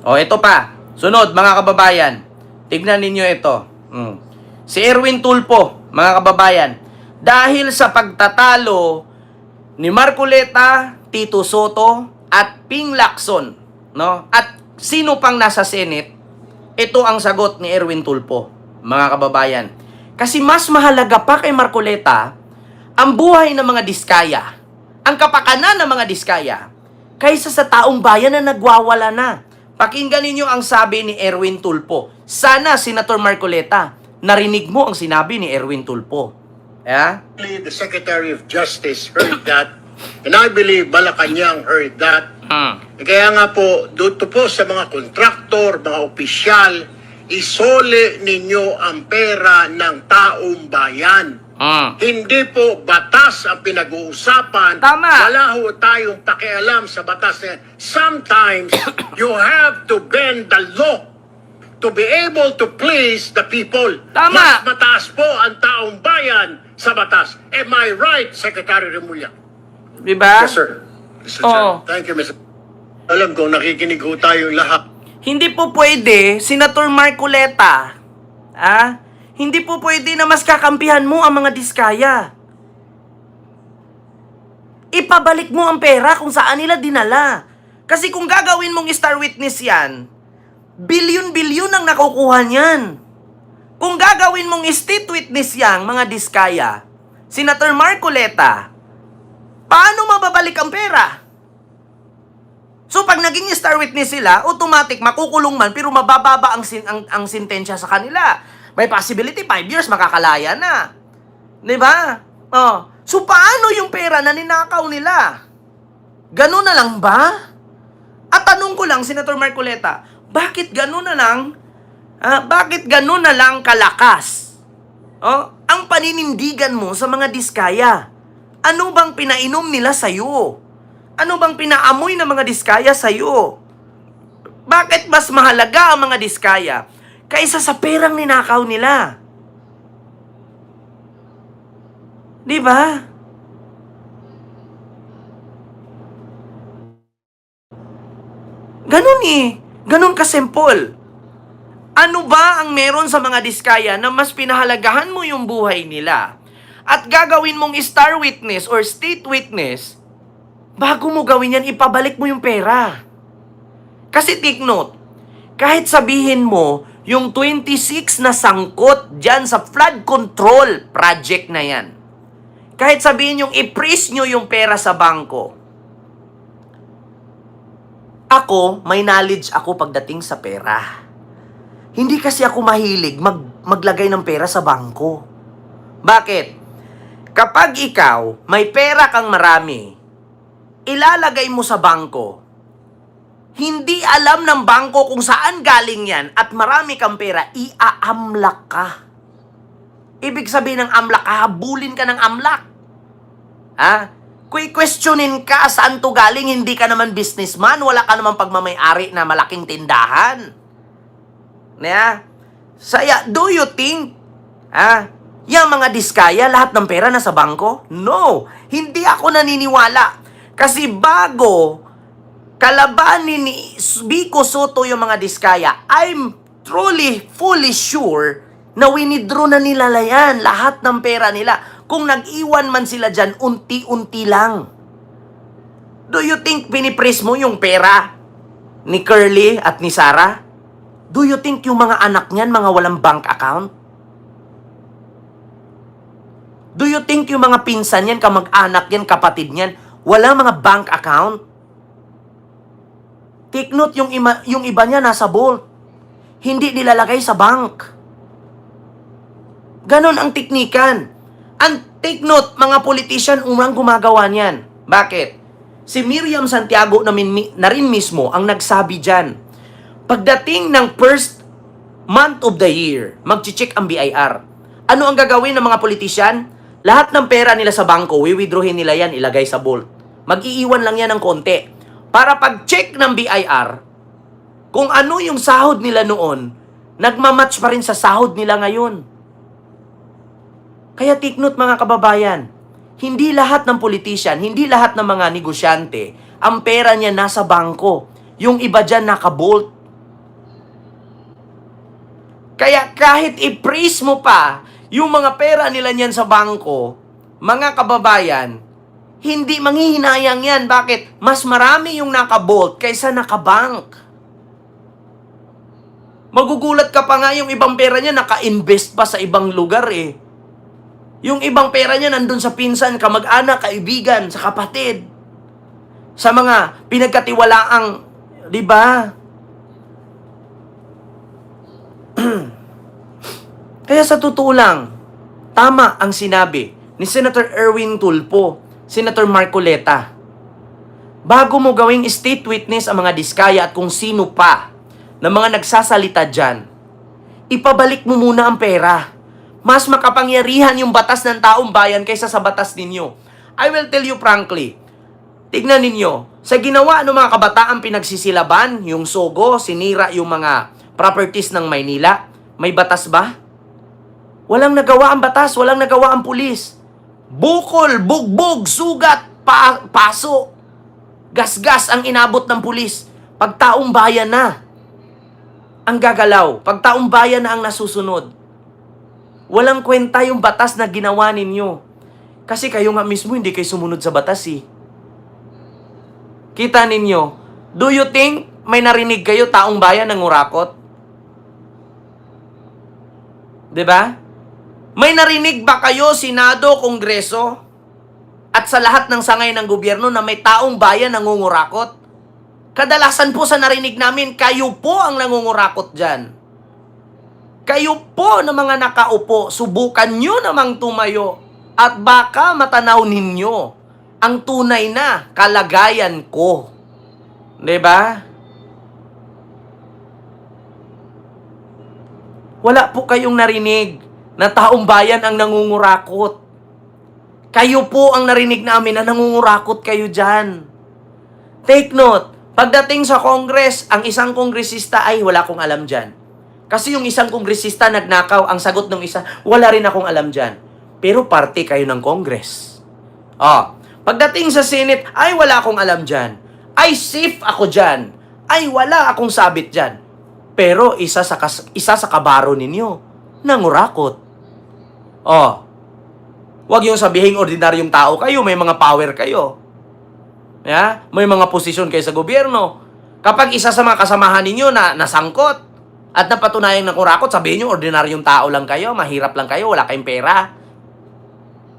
O, ito pa. Sunod, mga kababayan. Tignan ninyo ito. Si Erwin Tulfo, mga kababayan, dahil sa pagtatalo ni Marcoleta, Tito Soto, at Ping Lacson, no? At sino pang nasa Senate, ito ang sagot ni Erwin Tulfo, mga kababayan. Kasi mas mahalaga pa kay Marcoleta ang buhay ng mga Diskaya, ang kapakanan ng mga Diskaya, kaysa sa taong bayan na nagwawala na. Pakinggan ninyo ang sabi ni Erwin Tulfo. Sana, Senator Marcoleta, narinig mo ang sinabi ni Erwin Tulfo. Yeah? The Secretary of Justice heard that, and I believe Malacanang heard that. Kaya nga po, dito po sa mga kontraktor, mga opisyal, isole ninyo ang pera ng taong bayan. Hindi po batas ang pinag-uusapan. Tama. Wala ho tayong pakialam sa batas na yan. Sometimes, you have to bend the law to be able to please the people. Tama. Mas mataas po ang taong bayan sa batas. Am I right, Secretary Remulla? Diba? Yes, sir. Mr. Oo. Chairman. Thank you, Mr. Alam ko, nakikinig ho tayong lahat. Hindi po pwede, Senator Marcoleta, hindi po pwede na mas kakampihan mo ang mga Diskaya. Ipabalik mo ang pera kung saan nila dinala. Kasi kung gagawin mong star witness yan, bilyon-bilyon ang nakukuha niyan. Kung gagawin mong state witness yang mga Diskaya, Senator Marcoleta, paano mababalik ang pera? So pag naging star witness sila, automatic makukulong man pero mabababa ang sentensya sa kanila. May possibility 5 years makakalaya na. 'Di ba? Oh. So paano yung pera na ninakaw nila? Ganun na lang ba? At tanong ko lang, Senator Marcoleta, bakit ganun na lang? Bakit ganun na lang kalakas? Ang paninindigan mo sa mga Diskaya? Ano bang pinainom nila sa'yo? Ano bang pinaamoy ng mga Diskaya sa'yo? Bakit mas mahalaga ang mga Diskaya kaysa sa perang ninakaw nila? Di ba? Ganun Ganun kasimple. Ano ba ang meron sa mga Diskaya na mas pinahalagahan mo yung buhay nila at gagawin mong star witness or state witness, bago mo gawin yan, ipabalik mo yung pera. Kasi take note, kahit sabihin mo, yung 26 na sangkot dyan sa flood control project na yan, kahit sabihin yung i-freeze nyo yung pera sa bangko, ako, may knowledge ako pagdating sa pera. Hindi kasi ako mahilig maglagay ng pera sa bangko. Bakit? Kapag ikaw, may pera kang marami, ilalagay mo sa bangko, hindi alam ng bangko kung saan galing yan at marami kang pera, iaamlak ka. Ibig sabihin ng amlak, hahabulin ka ng amlak. Questionin ka saan to galing, hindi ka naman businessman, wala ka naman pagmamay-ari na malaking tindahan. Saya, do you think, yung mga Diskaya, lahat ng pera nasa bangko? No, hindi ako naniniwala. Kasi bago kalabanin ni Vico Soto yung mga Diskaya, I'm truly, fully sure na winidraw na nila yan, lahat ng pera nila. Kung nag-iwan man sila dyan, unti-unti lang. Do you think pinipris mo yung pera ni Curly at ni Sarah? Do you think yung mga anak niyan, mga walang bank account? Do you think yung mga pinsan niyan, kamag-anak yan, kapatid niyan, wala mga bank account? Take note, yung iba niya nasa vault. Hindi nilalagay sa bank. Ganon ang teknikan. And take note, mga politician, unang gumagawa niyan. Bakit? Si Miriam Santiago na rin mismo ang nagsabi dyan. Pagdating ng first month of the year, mag-check ang BIR. Ano ang gagawin ng mga politician? Lahat ng pera nila sa bangko, withdrawin nila yan, ilagay sa vault. Mag-iiwan lang yan ng konti. Para pag-check ng BIR, kung ano yung sahod nila noon, nagmamatch pa rin sa sahod nila ngayon. Kaya take note mga kababayan, hindi lahat ng politician, hindi lahat ng mga negosyante, ang pera niya nasa bangko. Yung iba dyan naka-vault. Kaya kahit i-freeze mo pa yung mga pera nila niyan sa bangko, mga kababayan, hindi manghihinayang yan. Bakit? Mas marami yung nakabolt kaysa nakabank. Magugulat ka pa nga yung ibang pera niya naka-invest pa sa ibang lugar eh. Yung ibang pera niya nandun sa pinsan, kamag-anak, kaibigan, sa kapatid. Sa mga pinagkatiwalaang, di ba? Kaya sa totoo lang, tama ang sinabi ni Senator Erwin Tulfo, Senator Marcoleta. Bago mo gawing state witness ang mga diskaya at kung sino pa na mga nagsasalita dyan, ipabalik mo muna ang pera. Mas makapangyarihan yung batas ng taong bayan kaysa sa batas ninyo. I will tell you frankly, tignan ninyo, sa ginawa ng mga kabataan pinagsisilaban, yung Sogo, sinira yung mga properties ng Maynila, may batas ba? Walang nagawa ang batas, walang nagawa ang pulis. Bukol, bugbog, sugat, paso, gasgas ang inabot ng pulis. Pagtaong bayan na ang gagalaw, pagtaong bayan na ang nasusunod. Walang kwenta yung batas na ginawa ninyo. Kasi kayo nga mismo hindi kayo sumunod sa batas eh. Kita ninyo, do you think may narinig kayo taong bayan ng ngurakot? 'Di ba? May narinig ba kayo Senado, Kongreso at sa lahat ng sangay ng gobyerno na may taong bayan nangungurakot? Kadalasan po sa narinig namin, kayo po ang nangungurakot dyan. Kayo po na mga nakaupo, subukan nyo namang tumayo at baka matanaw ninyo ang tunay na kalagayan ko. 'Di ba? Wala po kayong narinig na taong bayan ang nangungurakot. Kayo po ang narinig namin na nangungurakot kayo dyan. Take note, pagdating sa Congress, ang isang kongresista ay wala akong alam dyan. Kasi yung isang kongresista nagnakaw, ang sagot ng isa, wala rin akong alam dyan. Pero parte kayo ng Congress. Pagdating sa Senate, ay wala akong alam dyan. Ay safe ako dyan. Ay wala akong sabit dyan. Pero isa sa kabaro ninyo, nangurakot. Huwag yung sabihin ordinaryong tao kayo, may mga power kayo. Yeah? May mga posisyon kayo sa gobyerno. Kapag isa sa mga kasamahan ninyo na nasangkot, at napatunayan ng kurakot, sabihin nyo, ordinaryong tao lang kayo, mahirap lang kayo, wala kayong pera.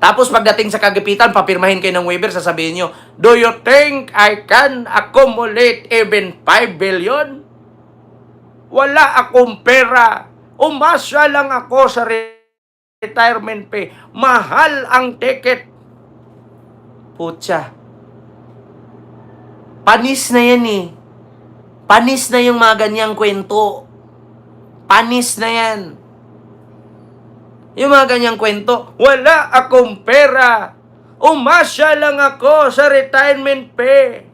Tapos pagdating sa kagipitan, papirmahin kayo ng waiver, sasabihin nyo, do you think I can accumulate even 5 billion? Wala akong pera. Umasa lang ako sa retirement pay. Mahal ang ticket. Putya. Panis na yan eh. Panis na yung mga ganyang kwento. Panis na yan. Yung mga ganyang kwento, wala akong pera. Umasa lang ako sa retirement pay.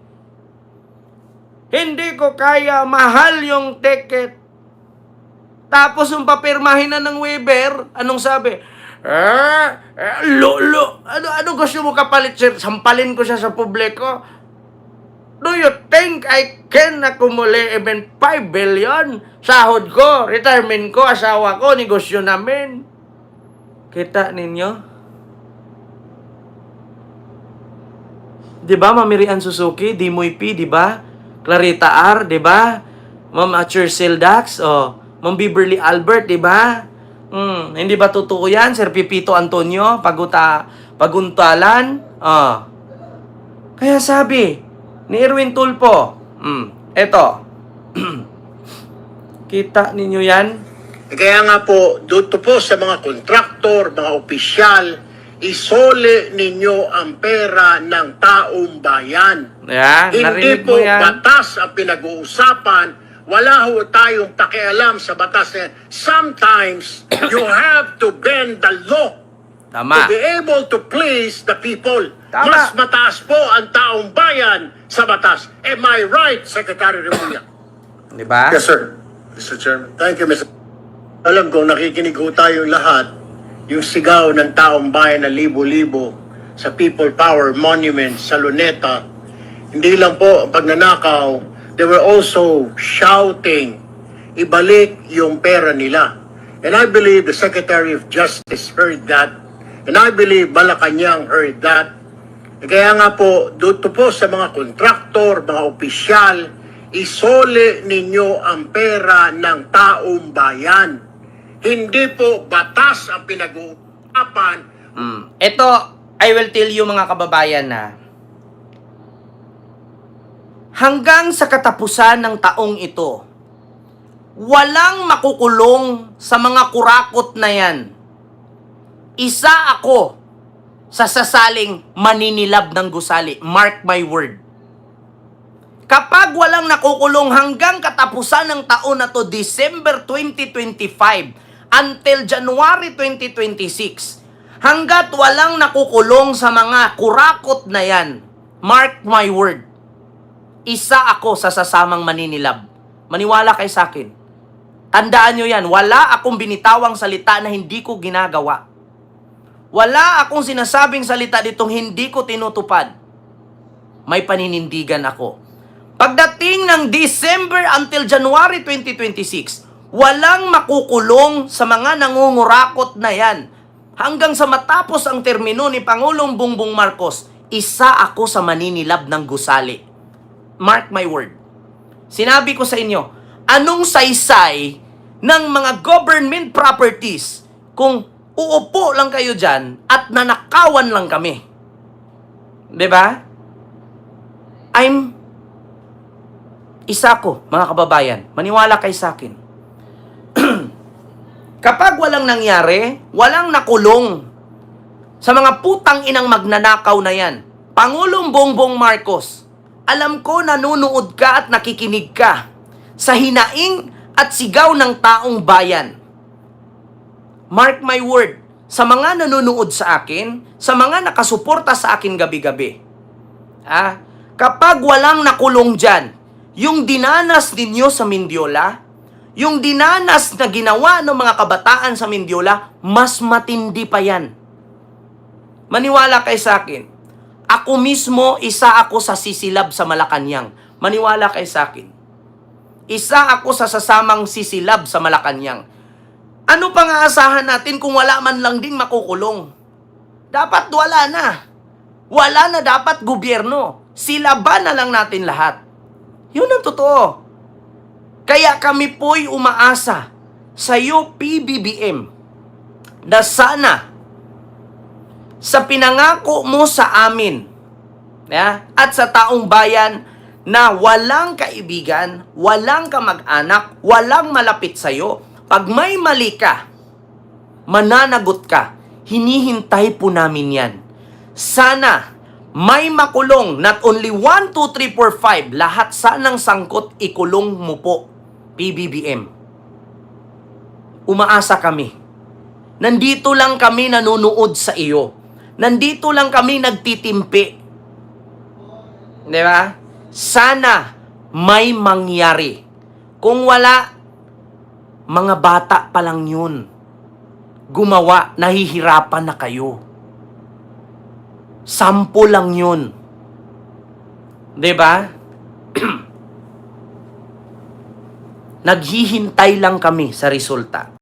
Hindi ko kaya, mahal yung ticket. Tapos yung papirmahin na ng waiver, anong sabi? Lolo, ano gusto mo kapalit, sir? Sampalin ko siya sa publiko. Do you think I can accumulate even 5 billion? Sahod ko, retirement ko, asawa ko, negosyo namin. Kita ninyo? Diba, Mamirian Suzuki, Dimoy P, diba? Clarita R, diba? Ma'am Churchill Dax, Ma'am Beverly Albert, diba? Hindi ba totoo yan? Sir Pipito Antonio, Paguntalan, Kaya sabi ni Erwin Tulfo, eto, kita ninyo yan? Kaya nga po, dito po sa mga kontraktor, mga opisyal, isole ninyo ang pera ng taong bayan. Yeah, Hindi po batas ang pinag-uusapan. Wala ho tayong pakialam sa batas na yan. Sometimes, you have to bend the law Tama. to be able to please the people. Tama. Mas mataas po ang taong bayan sa batas. Am I right, Secretary Remulla? Diba? Yes, sir. Mr. Chairman. Thank you, Mr. Alam ko, nakikinig ko tayong lahat, yung sigaw ng taong bayan na libo-libo sa People Power Monument sa Luneta. Hindi lang po ang pagnanakaw, they were also shouting, ibalik yung pera nila. And I believe the Secretary of Justice heard that. And I believe Malacanang heard that. Kaya nga po, dito po sa mga kontraktor, mga opisyal, isole ninyo ang pera ng taong bayan. Hindi po batas ang pinag-uusapan. Ito, I will tell you mga kababayan na hanggang sa katapusan ng taong ito, walang makukulong sa mga kurakot na yan. Isa ako sa sasaling maninilab ng gusali. Mark my word. Kapag walang nakukulong hanggang katapusan ng taon na to, December 2025, until January 2026, hanggat walang nakukulong sa mga kurakot na yan, mark my word, isa ako sa sasamang maninilab. Maniwala kayo sa akin. Tandaan nyo yan, wala akong binitawang salita na hindi ko ginagawa. Wala akong sinasabing salita ditong hindi ko tinutupad. May paninindigan ako. Pagdating ng December until January 2026, walang makukulong sa mga nangungurakot na yan. Hanggang sa matapos ang termino ni Pangulong Bongbong Marcos, isa ako sa maninilab ng gusali. Mark my word. Sinabi ko sa inyo, anong saysay ng mga government properties kung uupo lang kayo dyan at nanakawan lang kami? 'Di ba? Isa ko, mga kababayan. Maniwala kayo sa akin. Kapag walang nangyari, walang nakulong sa mga putang inang magnanakaw na yan, Pangulong Bongbong Marcos, alam ko nanunood ka at nakikinig ka sa hinaing at sigaw ng taong bayan. Mark my word, sa mga nanonood sa akin, sa mga nakasuporta sa akin gabi-gabi, kapag walang nakulong dyan, yung dinanas ninyo sa Mindiola, yung dinanas na ginawa ng mga kabataan sa Mindiola, mas matindi pa yan. Maniwala kayo sa akin. Ako mismo, isa ako sa sisilab sa Malacanang. Maniwala kayo sa akin. Isa ako sa sasamang sisilab sa Malacanang. Ano pang aasahan natin kung wala man lang ding makukulong? Dapat wala na. Wala na dapat gobyerno. Silaban na lang natin lahat. Yun ang totoo. Kaya kami po'y umaasa sa iyo, PBBM, na sana sa pinangako mo sa amin at sa taong bayan na walang kaibigan, walang kamag-anak, walang malapit sa iyo, pag may mali ka, mananagot ka, hinihintay po namin yan. Sana may makulong, not only 1, 2, 3, 4, 5, lahat sanang sangkot ikulong mo po, PBBM. Umaasa kami. Nandito lang kami nanunood sa iyo. Nandito lang kami nagtitimpi. Di ba? Sana may mangyari. Kung wala, mga bata pa lang yun. Gumawa, nahihirapan na kayo. Sampo lang yun. Diba? Naghihintay lang kami sa resulta.